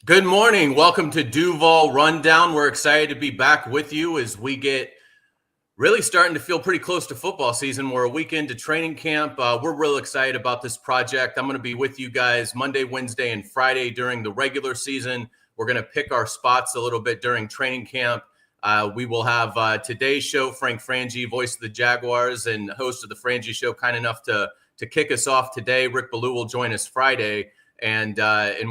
Good morning. Welcome to Duval Rundown. We're excited to be back with you as we get really starting to feel pretty close to football season. We're a week into training camp. We're real excited about this project. I'm going to be with you guys Monday, Wednesday, and Friday during the regular season. We're going to pick our spots a little bit during training camp. We will have today's show, Frank Frangie, voice of the Jaguars and host of the Frangie Show, kind enough to kick us off today. Rick Ballou will join us Friday. And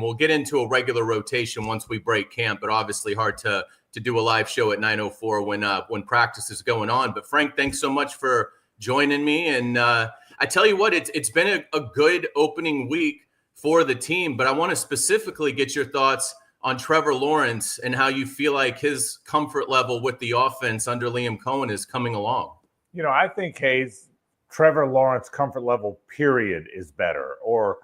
we'll get into a regular rotation once we break camp, but obviously hard to do a live show at 9:04 when practice is going on. But Frank, thanks so much for joining me. And I tell you what, it's been a good opening week for the team, but I want to specifically get your thoughts on Trevor Lawrence and how you feel like his comfort level with the offense under Liam Cohen is coming along. You know, I think, Hayes, Trevor Lawrence comfort level period is better, or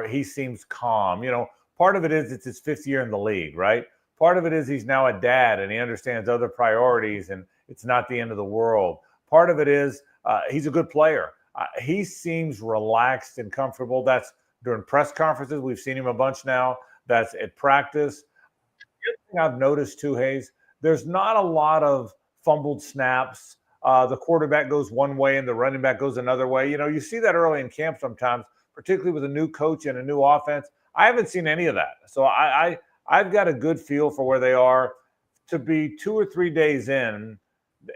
he seems calm. You know, part of it is it's his fifth year in the league, right? Part of it is he's now a dad and he understands other priorities and it's not the end of the world. Part of it is he's a good player. He seems relaxed and comfortable. That's during press conferences. We've seen him a bunch now. That's at practice. The other thing I've noticed too, Hayes, there's not a lot of fumbled snaps. The quarterback goes one way and the running back goes another way. You know, you see that early in camp sometimes, particularly with a new coach and a new offense. I haven't seen any of that. So I've got a good feel for where they are. To be 2 or 3 days in,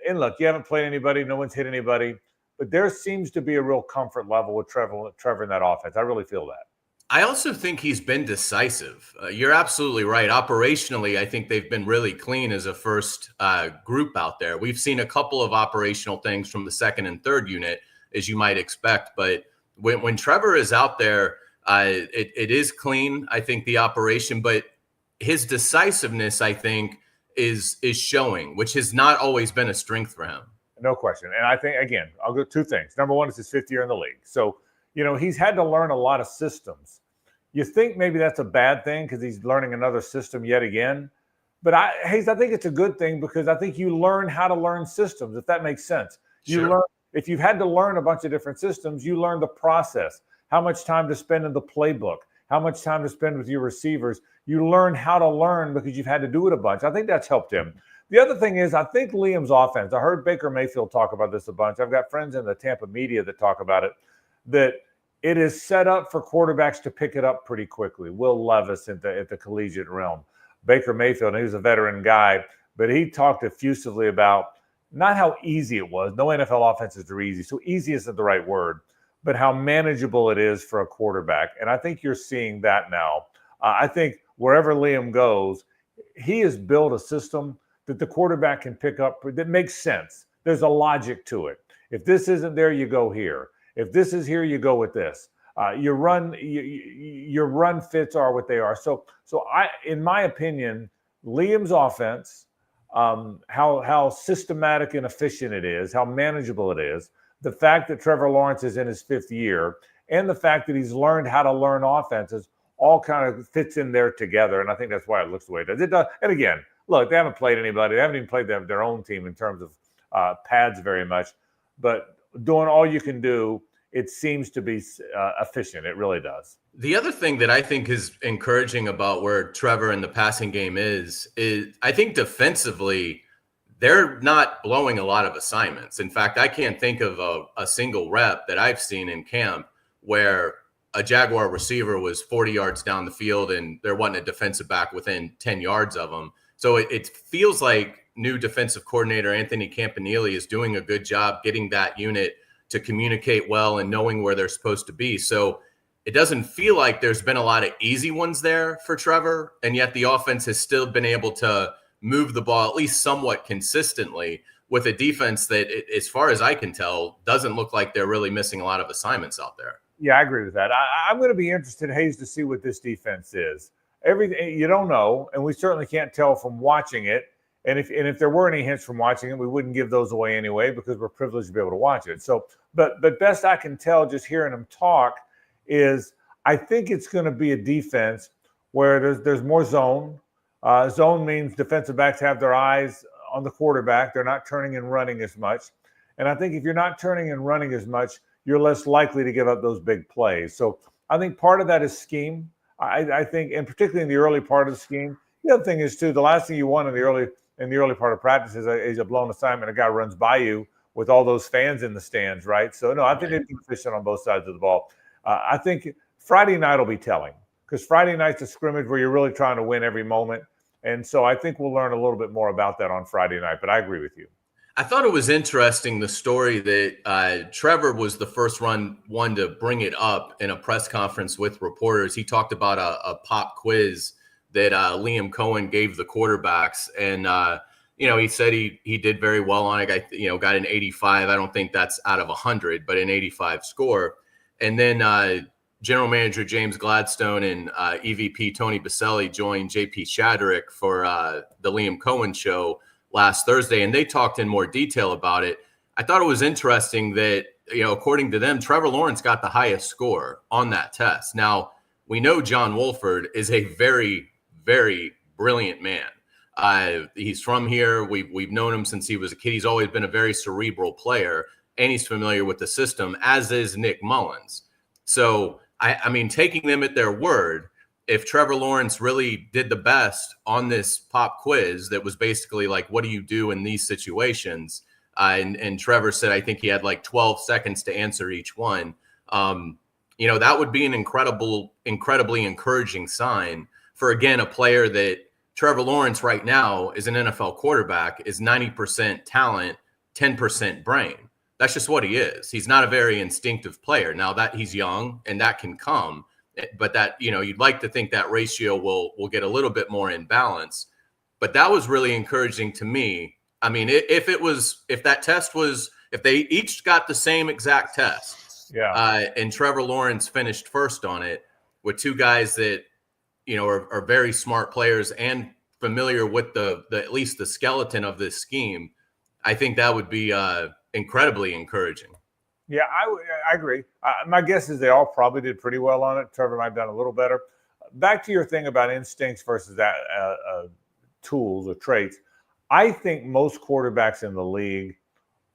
and look, you haven't played anybody, no one's hit anybody, but there seems to be a real comfort level with Trevor in that offense. I really feel that. I also think he's been decisive. You're absolutely right. Operationally, I think they've been really clean as a first group out there. We've seen a couple of operational things from the second and third unit, as you might expect, but when Trevor is out there, it is clean, I think, the operation, but his decisiveness, I think, is showing, which has not always been a strength for him. No question. And I think, again, I'll go two things. Number one, it's his fifth year in the league. So, you know, he's had to learn a lot of systems. You think maybe that's a bad thing because he's learning another system yet again. But Hayes, I think it's a good thing because I think you learn how to learn systems, if that makes sense. You learn. If you've had to learn a bunch of different systems, you learn the process, how much time to spend in the playbook, how much time to spend with your receivers. You learn how to learn because you've had to do it a bunch. I think that's helped him. The other thing is, I think Liam's offense, I heard Baker Mayfield talk about this a bunch. I've got friends in the Tampa media that talk about it, that it is set up for quarterbacks to pick it up pretty quickly. Will Levis at the collegiate realm. Baker Mayfield, he was a veteran guy, but he talked effusively about not how easy it was. No NFL offenses are easy. So easy isn't the right word, but how manageable it is for a quarterback. And I think you're seeing that now. I think wherever Liam goes, he has built a system that the quarterback can pick up that makes sense. There's a logic to it. If this isn't there, you go here. If this is here, you go with this. Your run fits are what they are. So in my opinion, Liam's offense, how systematic and efficient it is, how manageable it is, the fact that Trevor Lawrence is in his fifth year, and the fact that he's learned how to learn offenses all kind of fits in there together. And I think that's why it looks the way it does. It does. And again, look, they haven't played anybody. They haven't even played their own team in terms of pads very much. But doing all you can do, it seems to be efficient. It really does. The other thing that I think is encouraging about where Trevor in the passing game is I think defensively, they're not blowing a lot of assignments. In fact, I can't think of a single rep that I've seen in camp where a Jaguar receiver was 40 yards down the field and there wasn't a defensive back within 10 yards of them. So it feels like new defensive coordinator Anthony Campanile is doing a good job getting that unit to communicate well and knowing where they're supposed to be. So it doesn't feel like there's been a lot of easy ones there for Trevor, and yet the offense has still been able to move the ball at least somewhat consistently with a defense that, as far as I can tell, doesn't look like they're really missing a lot of assignments out there. Yeah, I agree with that. I'm going to be interested, Hayes, to see what this defense is. Everything you don't know, and we certainly can't tell from watching it. And if there were any hints from watching it, we wouldn't give those away anyway because we're privileged to be able to watch it. So, but best I can tell, just hearing them talk, is I think it's going to be a defense where there's more zone. Zone means defensive backs have their eyes on the quarterback. They're not turning and running as much. And I think if you're not turning and running as much, you're less likely to give up those big plays. So I think part of that is scheme. I think, and particularly in the early part of the scheme. The other thing is too, the last thing you want in the early part of practice is a blown assignment. A guy runs by you with all those fans in the stands, right? So no, I think they've been efficient on both sides of the ball. I think Friday night will be telling, because Friday night's a scrimmage where you're really trying to win every moment. And so I think we'll learn a little bit more about that on Friday night, but I agree with you. I thought it was interesting, the story that Trevor was the first one to bring it up in a press conference with reporters. He talked about a pop quiz that Liam Cohen gave the quarterbacks. And, he said he did very well on it. Got an 85. I don't think that's out of 100, but an 85 score. And then General Manager James Gladstone and EVP Tony Baselli joined JP Shadrick for the Liam Cohen show last Thursday, and they talked in more detail about it. I thought it was interesting that, according to them, Trevor Lawrence got the highest score on that test. Now, we know John Wolford is a very, very brilliant man. He's from here. We've known him since he was a kid. He's always been a very cerebral player, and he's familiar with the system, as is Nick Mullins. So, I mean, taking them at their word, if Trevor Lawrence really did the best on this pop quiz that was basically like, what do you do in these situations? And Trevor said, I think he had like 12 seconds to answer each one. That would be an incredibly encouraging sign for, again, a player that Trevor Lawrence right now is an NFL quarterback, is 90% talent, 10% brain. That's just what he is. He's not a very instinctive player. Now that he's young and that can come, but that, you'd like to think that ratio will get a little bit more in balance. But that was really encouraging to me. I mean, if they each got the same exact test, and Trevor Lawrence finished first on it with two guys that, are very smart players and familiar with the at least the skeleton of this scheme, I think that would be incredibly encouraging. Yeah, I agree. My guess is they all probably did pretty well on it. Trevor might have done a little better. Back to your thing about instincts versus that tools or traits. I think most quarterbacks in the league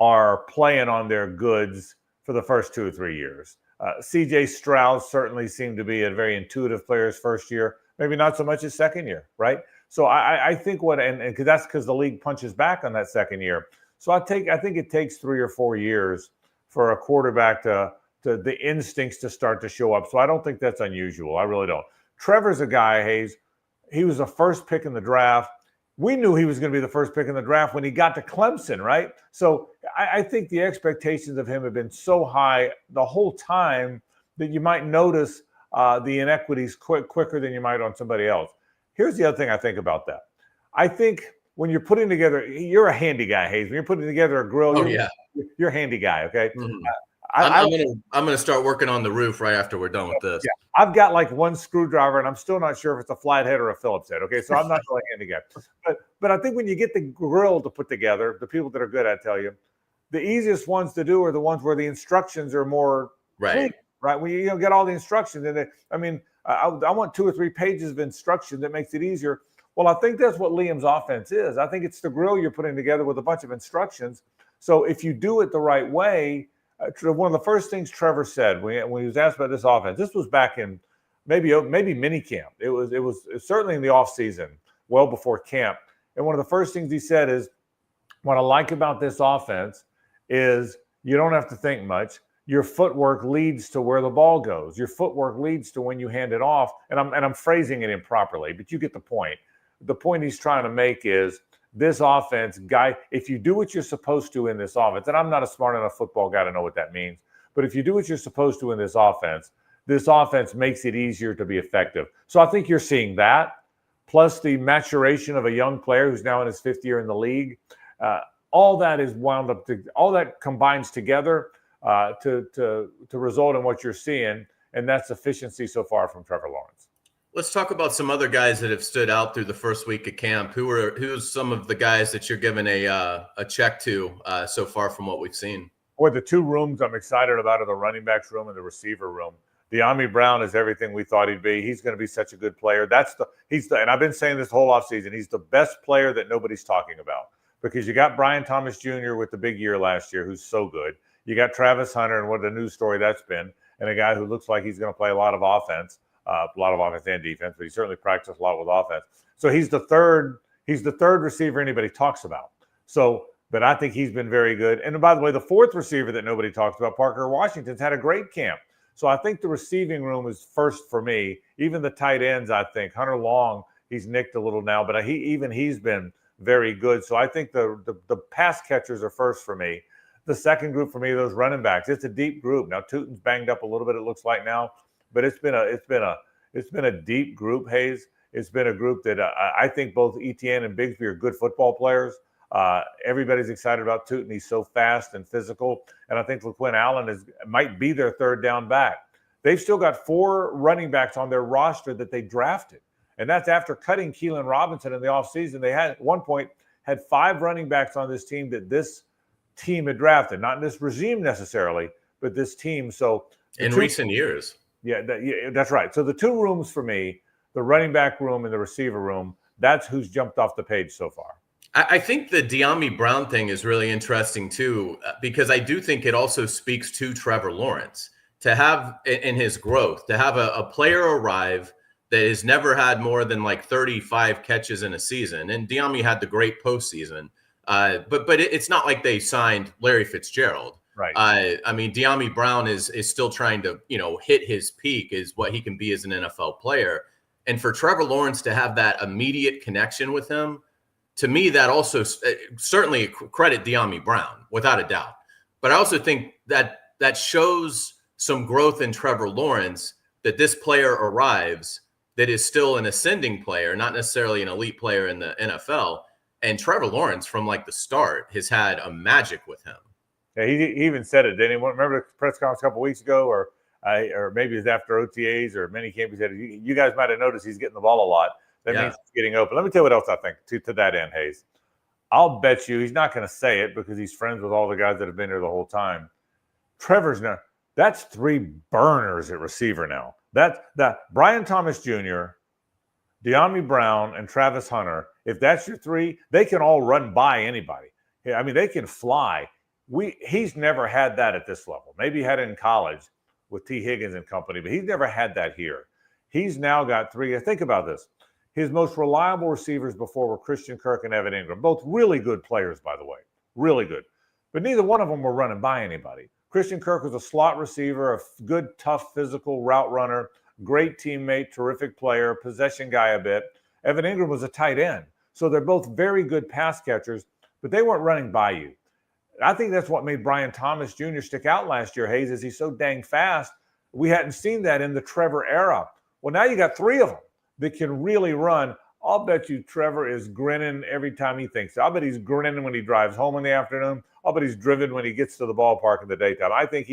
are playing on their goods for the first 2 or 3 years. C.J. Stroud certainly seemed to be a very intuitive player his first year, maybe not so much his second year, right? So I think that's because the league punches back on that second year. So I think it takes 3 or 4 years for a quarterback to the instincts to start to show up. So I don't think that's unusual. I really don't. Trevor's a guy, Hayes. He was the first pick in the draft. We knew he was going to be the first pick in the draft when he got to Clemson, right? So I think the expectations of him have been so high the whole time that you might notice the inequities quicker than you might on somebody else. Here's the other thing I think about that. I think when you're putting together, you're a handy guy, Hayes. When you're putting together a grill, you're a handy guy, okay? Mm-hmm. I'm gonna start working on the roof right after we're done with this. Yeah, I've got like one screwdriver, and I'm still not sure if it's a flathead or a Phillips head. Okay, so I'm not really a handy guy. But I think when you get the grill to put together, the people that are good, I tell you, the easiest ones to do are the ones where the instructions are more clean, right? When you get all the instructions, and I want 2 or 3 pages of instruction that makes it easier. Well, I think that's what Liam's offense is. I think it's the grill you're putting together with a bunch of instructions. So if you do it the right way, one of the first things Trevor said when he was asked about this offense, this was back in maybe mini camp. It was certainly in the off season, well before camp. And one of the first things he said is, what I like about this offense is you don't have to think much. Your footwork leads to where the ball goes. Your footwork leads to when you hand it off. And I'm phrasing it improperly, but you get the point. The point he's trying to make is this offense, guy, if you do what you're supposed to in this offense, and I'm not a smart enough football guy to know what that means, but if you do what you're supposed to in this offense makes it easier to be effective. So I think you're seeing that, plus the maturation of a young player who's now in his 5th year in the league. All that is wound up all that combines together to result in what you're seeing, and that's efficiency so far from Trevor Lawrence. Let's talk about some other guys that have stood out through the first week of camp. Who's some of the guys that you're giving a check to so far from what we've seen? Boy, the 2 rooms I'm excited about are the running backs room and the receiver room. De'Ami Brown is everything we thought he'd be. He's going to be such a good player. And I've been saying this whole offseason, he's the best player that nobody's talking about, because you got Brian Thomas Jr. with the big year last year, who's so good. You got Travis Hunter, and what a news story that's been, and a guy who looks like he's going to play a lot of offense. a lot of offense and defense, but he certainly practiced a lot with offense. So he's the third receiver anybody talks about. So, but I think he's been very good. And by the way, the fourth receiver that nobody talks about, Parker Washington's had a great camp. So I think the receiving room is first for me. Even the tight ends, I think. Hunter Long, he's nicked a little now, but he's been very good. So I think the pass catchers are first for me. The second group for me, those running backs. It's a deep group. Now Tootin's banged up a little bit, it looks like now, but it's been a deep group, Hayes. It's been a group that I think both Etienne and Bigsby are good football players. Everybody's excited about Tootin. He's so fast and physical. And I think LaQuinn Allen might be their third down back. They've still got 4 running backs on their roster that they drafted. And that's after cutting Keelan Robinson in the offseason. They had at one point had 5 running backs on this team that this team had drafted. Not in this regime necessarily, but this team. So in recent years. Yeah, that's right. So the 2 rooms for me, the running back room and the receiver room, that's who's jumped off the page so far. I think the De'Ami Brown thing is really interesting too, because I do think it also speaks to Trevor Lawrence to have in his growth, to have a player arrive that has never had more than like 35 catches in a season. And De'Ami had the great postseason, but it's not like they signed Larry Fitzgerald. Right. I mean, De'Ami Brown is still trying to, hit his peak, is what he can be as an NFL player. And for Trevor Lawrence to have that immediate connection with him, to me, that also certainly credit De'Ami Brown, without a doubt. But I also think that shows some growth in Trevor Lawrence, that this player arrives that is still an ascending player, not necessarily an elite player in the NFL. And Trevor Lawrence, from like the start, has had a magic with him. Yeah, he even said it. Didn't he? Remember the press conference a couple weeks ago, or maybe it was after OTAs or minicamp? He said, "You guys might have noticed he's getting the ball a lot. That means he's getting open." Let me tell you what else I think to that end, Hayes. I'll bet you he's not going to say it because he's friends with all the guys that have been here the whole time. Trevor's now, that's 3 burners at receiver now. That Brian Thomas Jr., De'Ami Brown, and Travis Hunter, if that's your 3, they can all run by anybody. I mean, they can fly. He's never had that at this level. Maybe he had it in college with T. Higgins and company, but he's never had that here. He's now got 3. Think about this. His most reliable receivers before were Christian Kirk and Evan Ingram, both really good players, by the way, really good. But neither one of them were running by anybody. Christian Kirk was a slot receiver, a good, tough, physical route runner, great teammate, terrific player, possession guy a bit. Evan Ingram was a tight end. So they're both very good pass catchers, but they weren't running by you. I think that's what made Brian Thomas Jr. stick out last year, Hayes, is he's so dang fast. We hadn't seen that in the Trevor era. Well, now you got 3 of them that can really run. I'll bet you Trevor is grinning every time he thinks. I'll bet he's grinning when he drives home in the afternoon. I'll bet he's driven when he gets to the ballpark in the daytime. I think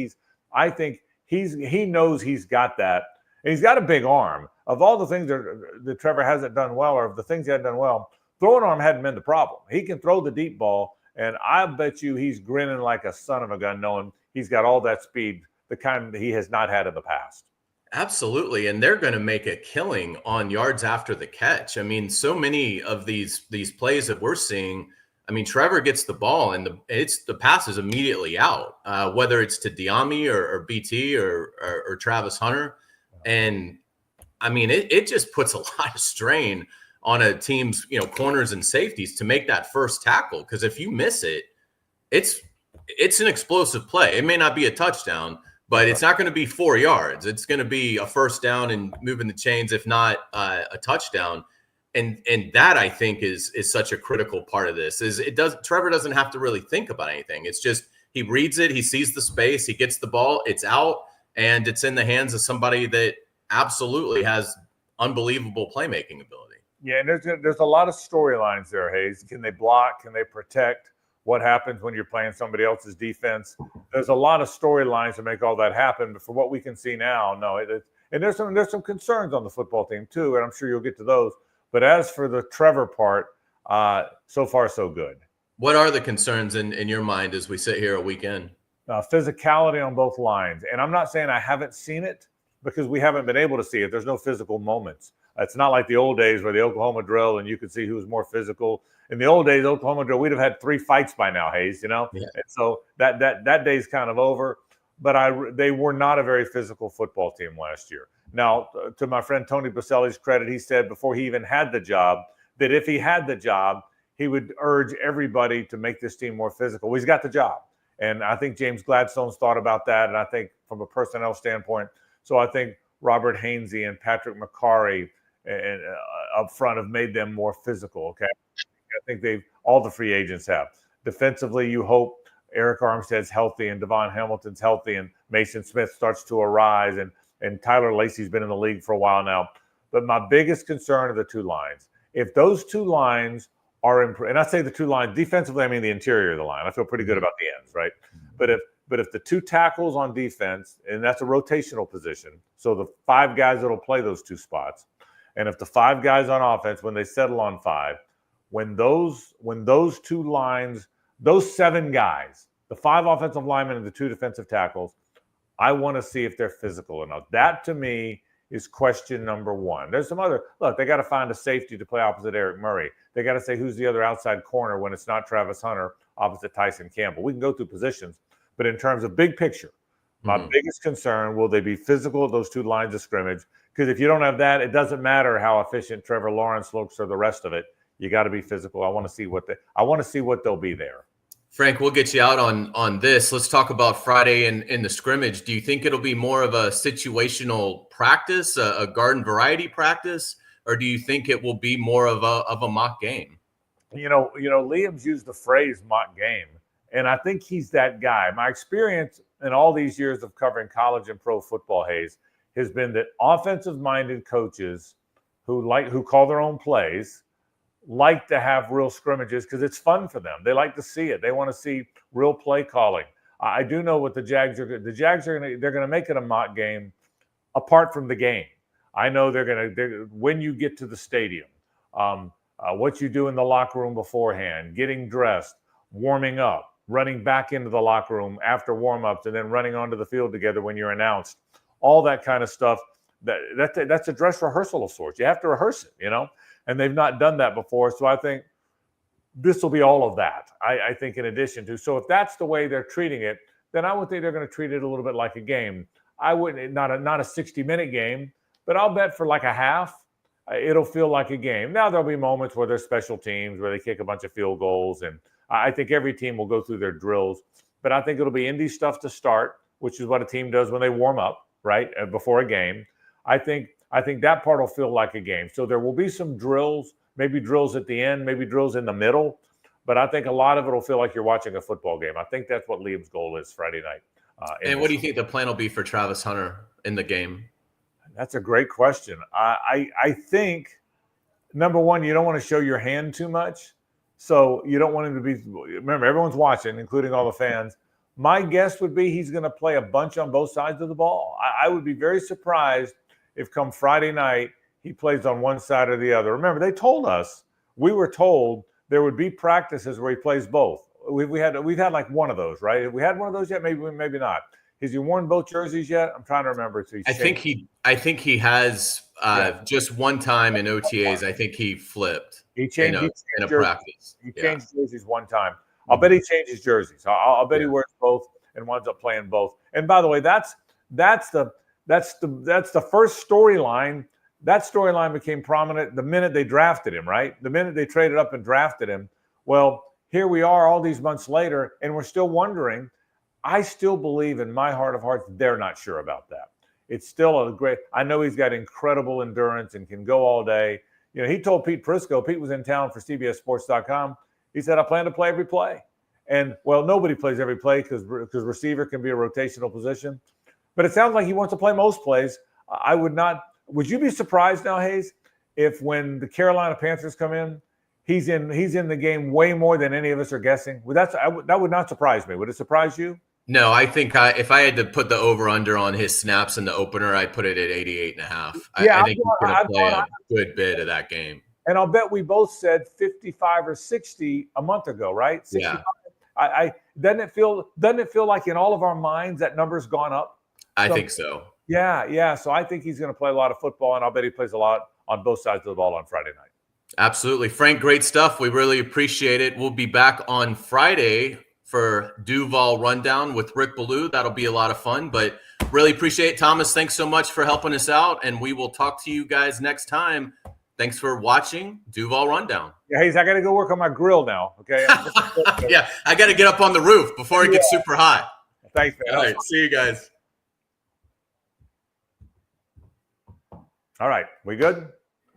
he knows he's got that. And he's got a big arm. Of all the things that Trevor hasn't done well, or of the things he hadn't done well, throwing arm hadn't been the problem. He can throw the deep ball, and I bet you he's grinning like a son of a gun, knowing he's got all that speed, the kind that he has not had in the past. Absolutely. And they're going to make a killing on yards after the catch. I mean, so many of these plays that we're seeing, I mean, Trevor gets the ball and the pass is immediately out, whether it's to De'Ami or BT or Travis Hunter. And I mean, it just puts a lot of strain on a team's, corners and safeties to make that first tackle. Because if you miss it, it's an explosive play. It may not be a touchdown, but it's not going to be 4 yards. It's going to be a first down and moving the chains, if not a touchdown. And that, I think, is such a critical part of this. Trevor doesn't have to really think about anything. It's just he reads it, he sees the space, he gets the ball, it's out, and it's in the hands of somebody that absolutely has unbelievable playmaking ability. Yeah, and there's a lot of storylines there, Hayes. Can they block? Can they protect? What happens when you're playing somebody else's defense? There's a lot of storylines to make all that happen. But for what we can see now, no. And there's some concerns on the football team too, and I'm sure you'll get to those. But as for the Trevor part, so far so good. What are the concerns in your mind as we sit here a week in? Physicality on both lines. And I'm not saying I haven't seen it because we haven't been able to see it. There's no physical moments. It's not like the old days where the Oklahoma drill and you could see who was more physical. In the old days, Oklahoma drill, we'd have had 3 fights by now, Hayes, Yeah. And so that day's kind of over. But they were not a very physical football team last year. Now, to my friend Tony Baselli's credit, he said before he even had the job that if he had the job, he would urge everybody to make this team more physical. Well, he's got the job. And I think James Gladstone's thought about that. And I think from a personnel standpoint, so I think Robert Hainsey and Patrick McCarry and up front have made them more physical. Okay. I think all the free agents have. Defensively, you hope Eric Armstead's healthy and Devon Hamilton's healthy and Mason Smith starts to arise and Tyler Lacey's been in the league for a while now. But my biggest concern are the two lines. If those two lines are and I say the two lines defensively, I mean the interior of the line. I feel pretty good about the ends, right? But if the two tackles on defense, and that's a rotational position, so the 5 guys that'll play those 2 spots, and if the 5 guys on offense, when they settle on 5, when those 2 lines, those 7 guys, the 5 offensive linemen and the 2 defensive tackles, I want to see if they're physical enough. That to me is question number 1. There's some other, look, they got to find a safety to play opposite Eric Murray. They got to say who's the other outside corner when it's not Travis Hunter opposite Tyson Campbell. We can go through positions, but in terms of big picture, my biggest concern, will they be physical at those 2 lines of scrimmage? Because if you don't have that, it doesn't matter how efficient Trevor Lawrence looks or the rest of it. You got to be physical. I want to see what they'll be there. Frank, we'll get you out on this. Let's talk about Friday in the scrimmage. Do you think it'll be more of a situational practice, a garden variety practice, or do you think it will be more of a mock game? You know, Liam's used the phrase mock game, and I think he's that guy. My experience in all these years of covering college and pro football, Hayes, has been that offensive-minded coaches who call their own plays like to have real scrimmages because it's fun for them. They like to see it. They want to see real play calling. I do know what the Jags are going to make it a mock game apart from the game. I know when you get to the stadium, what you do in the locker room beforehand, getting dressed, warming up, running back into the locker room after warm-ups, and then running onto the field together when you're announced, all that kind of stuff. That's a dress rehearsal of sorts. You have to rehearse it, and they've not done that before. So I think this will be all of that, I think, in addition to. So if that's the way they're treating it, then I would think they're going to treat it a little bit like a game. I wouldn't, not a 60-minute game, but I'll bet for like a half, it'll feel like a game. Now, there'll be moments where there's special teams where they kick a bunch of field goals, and I think every team will go through their drills. But I think it'll be indie stuff to start, which is what a team does when they warm up, right, before a game. I think that part will feel like a game. So there will be some drills, maybe drills at the end, maybe drills in the middle. But I think a lot of it will feel like you're watching a football game. I think that's what Liam's goal is Friday night. And what do you think the plan will be for Travis Hunter in the game? That's a great question. I think, number one, you don't want to show your hand too much. So you don't want him to be – remember, everyone's watching, including all the fans. My guess would be he's going to play a bunch on both sides of the ball. I would be very surprised if come Friday night he plays on one side or the other. Remember, they told us, we were told there would be practices where he plays both. We've had like one of those, right? Have we had one of those yet? Maybe not. Has he worn both jerseys yet? I'm trying to remember. I think he has just one time in OTAs. I think he flipped. He changed in a practice. He changed jerseys one time. I'll bet he changes jerseys. I'll bet he wears both and winds up playing both. And by the way, that's the first storyline. That storyline became prominent the minute they drafted him, right? The minute they traded up and drafted him. Well, here we are all these months later, and we're still wondering. I still believe in my heart of hearts they're not sure about that. It's still a great – I know he's got incredible endurance and can go all day. He told Pete Prisco – Pete was in town for CBSSports.com. He said, I plan to play every play. And, well, nobody plays every play because receiver can be a rotational position. But it sounds like he wants to play most plays. I would not – would you be surprised now, Hayes, if when the Carolina Panthers come in, he's in the game way more than any of us are guessing? That would not surprise me. Would it surprise you? No, I think if I had to put the over-under on his snaps in the opener, I'd put it at 88.5. I think he's going to play a good bit of that game. And I'll bet we both said 55 or 60 a month ago, right? 65. Yeah. Doesn't it feel like in all of our minds that number's gone up? I think so. Yeah. So I think he's going to play a lot of football, and I'll bet he plays a lot on both sides of the ball on Friday night. Absolutely. Frank, great stuff. We really appreciate it. We'll be back on Friday for Duval Rundown with Rick Ballou. That'll be a lot of fun. But Really appreciate it. Thomas, thanks so much for helping us out, and we will talk to you guys next time. Thanks for watching Duval Rundown. Yeah, Hayes, I got to go work on my grill now. Okay. Yeah, I got to get up on the roof before it gets super hot. Thanks, man. All right, see you guys. All right, we good?